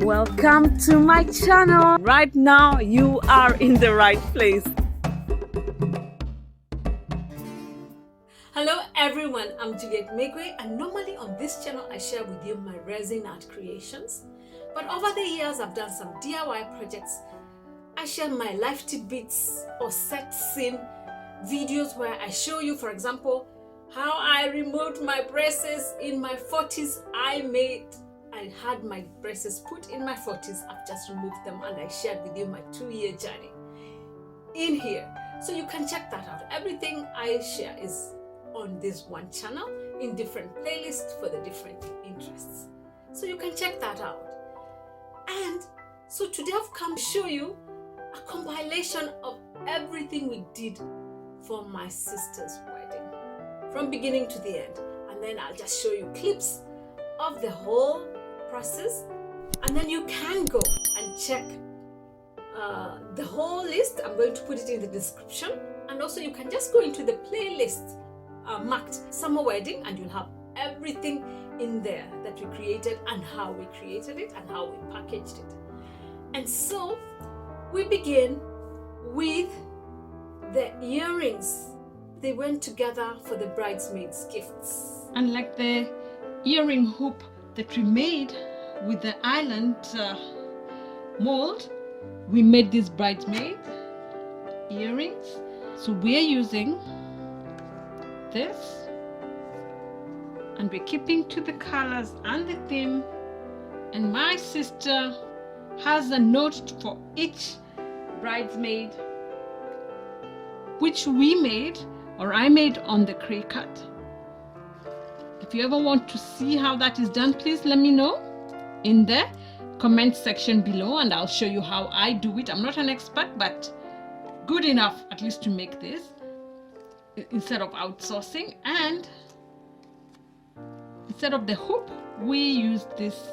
Welcome to my channel. Right now you are in the right place. Hello everyone, I'm Juliet Migwi, and normally on this channel I share with you my resin art creations. But over the years I've done some DIY projects. I share my life tidbits or set scene videos where I show you, for example, how I removed my braces in my 40s. I had my braces put in my 40s. I've just removed them and I shared with you my 2-year journey in here. So you can check that out. Everything I share is on this one channel in different playlists for the different interests. So you can check that out. And so today I've come to show you a compilation of everything we did for my sister's wedding, from beginning to the end. And then I'll just show you clips of the whole process, and then you can go and check the whole list. I'm going to put it in the description, and also you can just go into the playlist marked summer wedding, and you'll have everything in there that we created and how we created it and how we packaged it. And so we begin with the earrings. They went together for the bridesmaids' gifts. And like the earring hoop that we made with the island mold, we made these bridesmaid earrings. So we're using this, and we're keeping to the colors and the theme. And my sister has a note for each bridesmaid, which we made, or I made on the clay cut. If you ever want to see how that is done, please let me know in the comment section below, and I'll show you how I do it. I'm not an expert, but good enough at least to make this instead of outsourcing. And instead of the hoop, we use this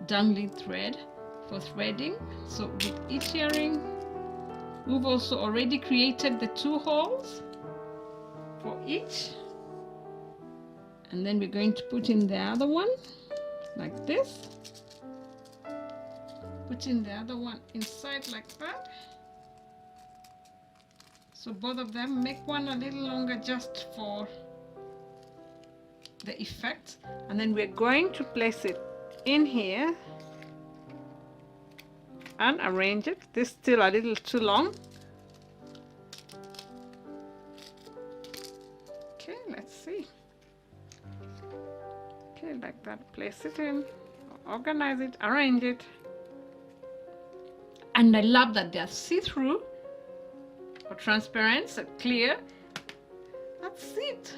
dangling thread for threading. So with each earring, we've also already created the 2 holes for each, and then we're going to put in the other one like this, put in the other one inside like that. So both of them, make one a little longer just for the effect, and then we're going to place it in here and arrange it. This is still a little too long. Okay, let's see. Okay, like that, place it in, organize it, arrange it. And I love that they're see-through or transparent, so clear. That's it.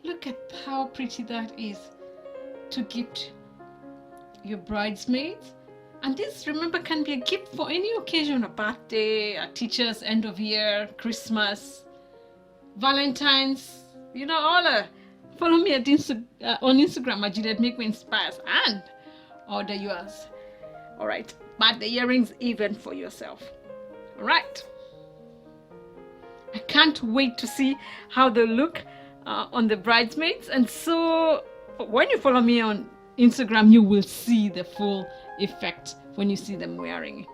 Look at how pretty that is to gift your bridesmaids. And this, remember, can be a gift for any occasion: a birthday, a teacher's end of year, Christmas, Valentine's, you know, all. Follow me at on Instagram at Juliet Migwi Inspires and order yours. All right, but the earrings even for yourself. All right. I can't wait to see how they look on the bridesmaids. And so when you follow me on Instagram, you will see the full effect when you see them wearing it.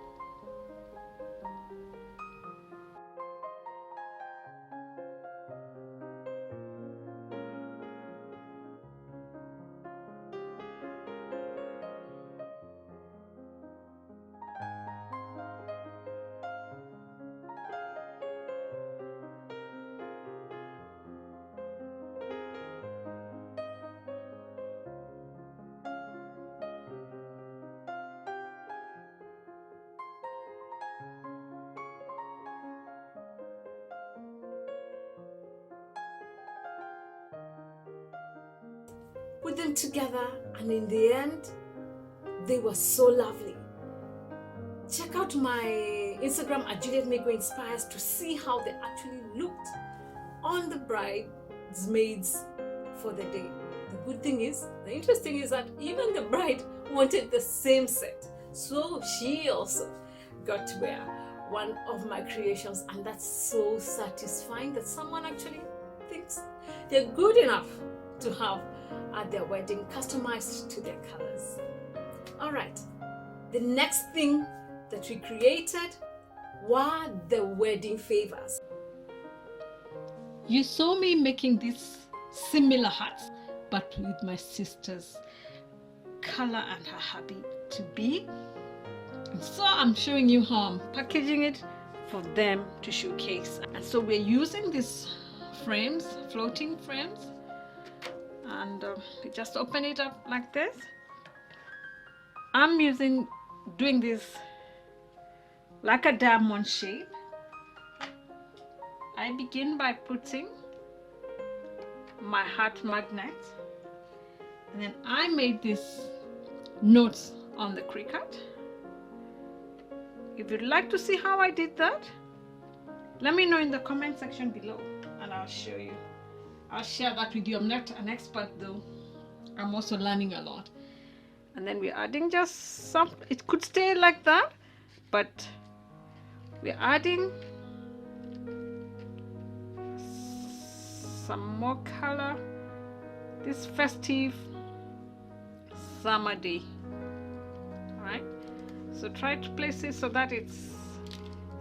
Put them together, and in the end they were so lovely. Check out my Instagram at Juliet Migwi Inspires to see how they actually looked on the bridesmaids for the day. The good thing is, the interesting is that even the bride wanted the same set, so she also got to wear one of my creations, and that's so satisfying that someone actually thinks they're good enough to have at their wedding, customized to their colors. All right, The next thing that we created were the wedding favors. You saw me making these similar hats, but with my sister's color and her hubby to be. And so I'm showing you how I'm packaging it for them to showcase. And so we're using these frames, floating frames, and we just open it up like this. I'm doing this like a diamond shape. I begin by putting my heart magnet, and then I made these notes on the Cricut. If you'd like to see how I did that, let me know in the comment section below and I'll show you. I'll share that with you. I'm not an expert though. I'm also learning a lot. And then we're adding just some, it could stay like that, but we're adding some more color this festive summer day. All right, so try to place it so that it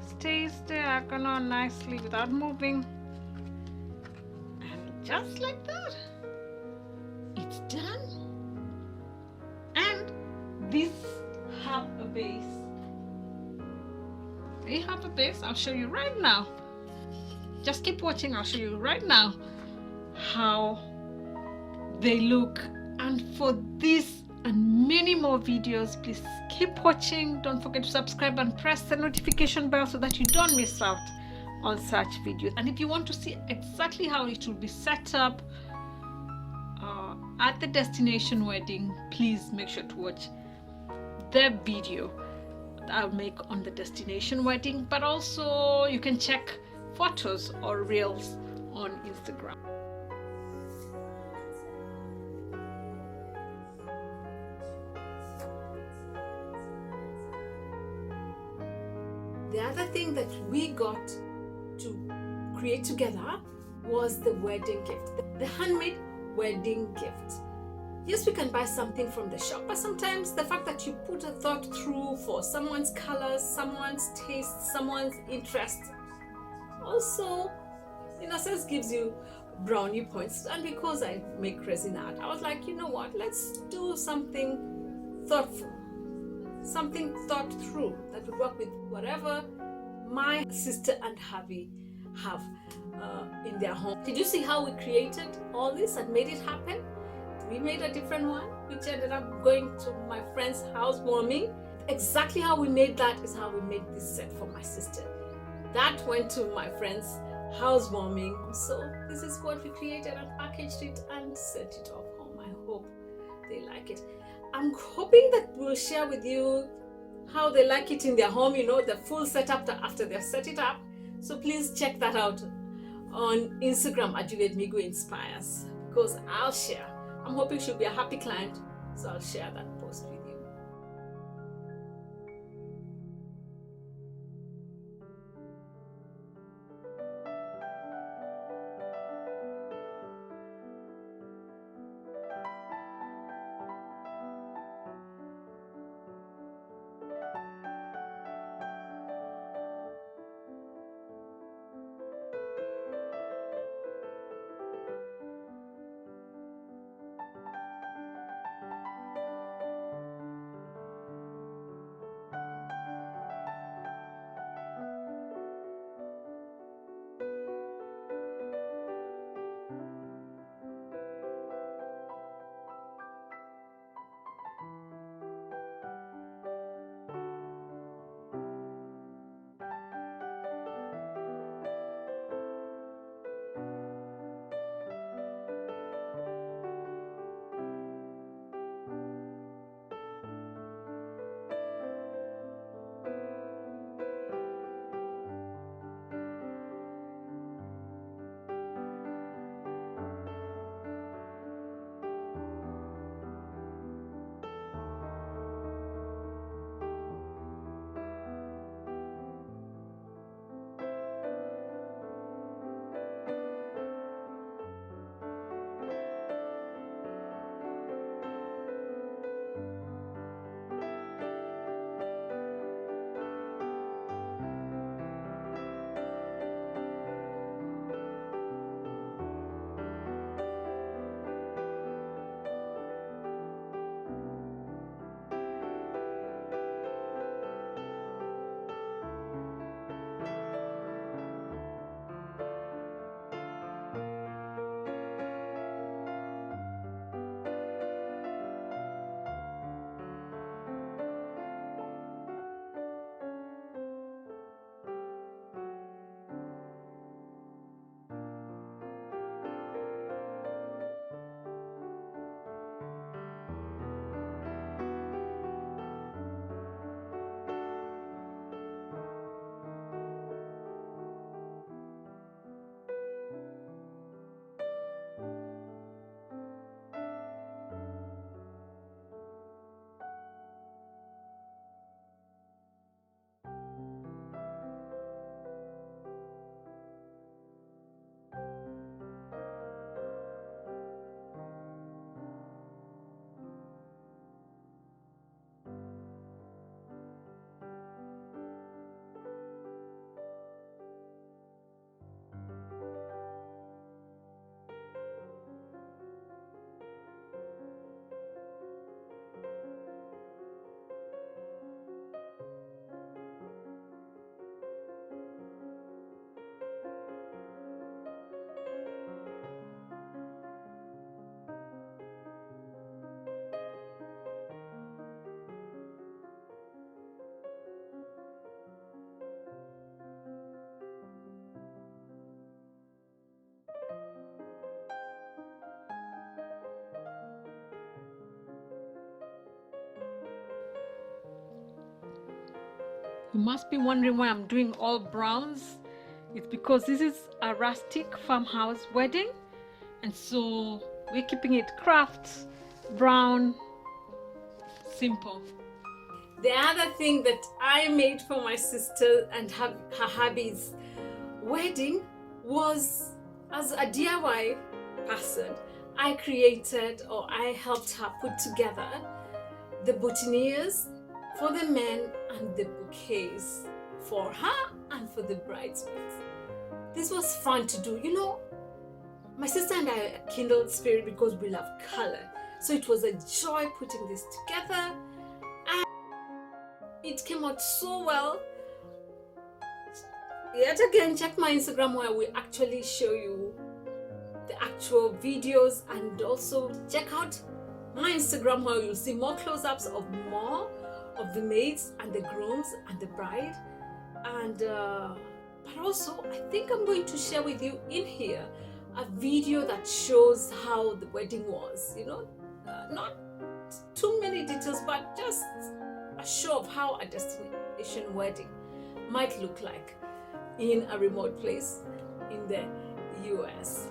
stays diagonal nicely without moving, and just like that it's done. And these have a base. They have a base. I'll show you right now. Just keep watching. I'll show you right now how they look. And for this and many more videos, please keep watching. Don't forget to subscribe and press the notification bell so that you don't miss out on such videos. And if you want to see exactly how it will be set up at the destination wedding, please make sure to watch the video that I'll make on the destination wedding, but also you can check photos or reels on Instagram. The other thing that we got to create together was the wedding gift, the handmade wedding gift. Yes, we can buy something from the shop, but sometimes the fact that you put a thought through for someone's colors, someone's taste, someone's interest, also in a sense gives you brownie points. And because I make resin art, I was like, you know what, let's do something thoughtful, something thought through that would work with whatever my sister and hubby have in their home. Did you see how we created all this and made it happen? We made a different one, which ended up going to my friend's housewarming. Exactly how we made that is how we made this set for my sister. That went to my friend's housewarming. So this is what we created and packaged it and sent it off home. I hope they like it. I'm hoping that we'll share with you how they like it in their home, you know, the full setup after they've set it up. So please check that out on Instagram at Juliet Migwi Inspires, because I'll share. I'm hoping she'll be a happy client, so I'll share that post with you. You must be wondering why I'm doing all browns. It's because this is a rustic farmhouse wedding, and so we're keeping it craft, brown, simple. The other thing that I made for my sister and her hubby's wedding was, as a DIY person, I created, or I helped her put together the boutonnieres for the men and the bouquets for her and for the bridesmaids. This was fun to do. You know, my sister and I are kindled spirit because we love color. So it was a joy putting this together, and it came out so well. Yet again, check my Instagram where we actually show you the actual videos, and also check out my Instagram where you'll see more close-ups of more of the maids and the grooms and the bride. And but also I think I'm going to share with you in here a video that shows how the wedding was, you know, not too many details, but just a show of how a destination wedding might look like in a remote place in the US.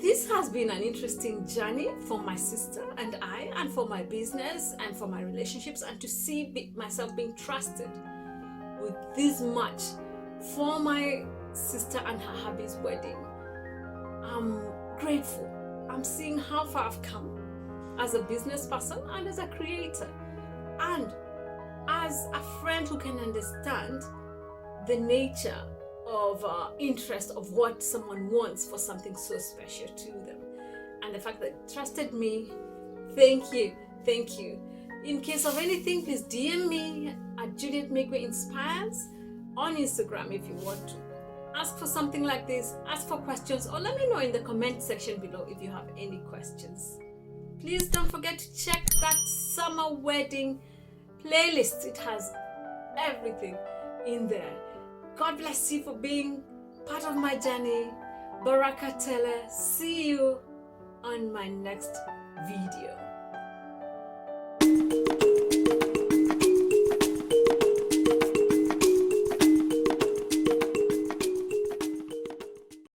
This has been an interesting journey for my sister and I, and for my business and for my relationships, and to see myself being trusted with this much for my sister and her hubby's wedding. I'm grateful. I'm seeing how far I've come as a business person and as a creator, and as a friend who can understand the nature of interest of what someone wants for something so special to them, and the fact that they trusted me. Thank you. In case of anything, please DM me at Juliet Migwi Inspires on Instagram if you want to ask for something like this, ask for questions, or let me know in the comment section below if you have any questions. Please don't forget to check that summer wedding playlist. It has everything in there. God bless you for being part of my journey. Barakatele. See you on my next video.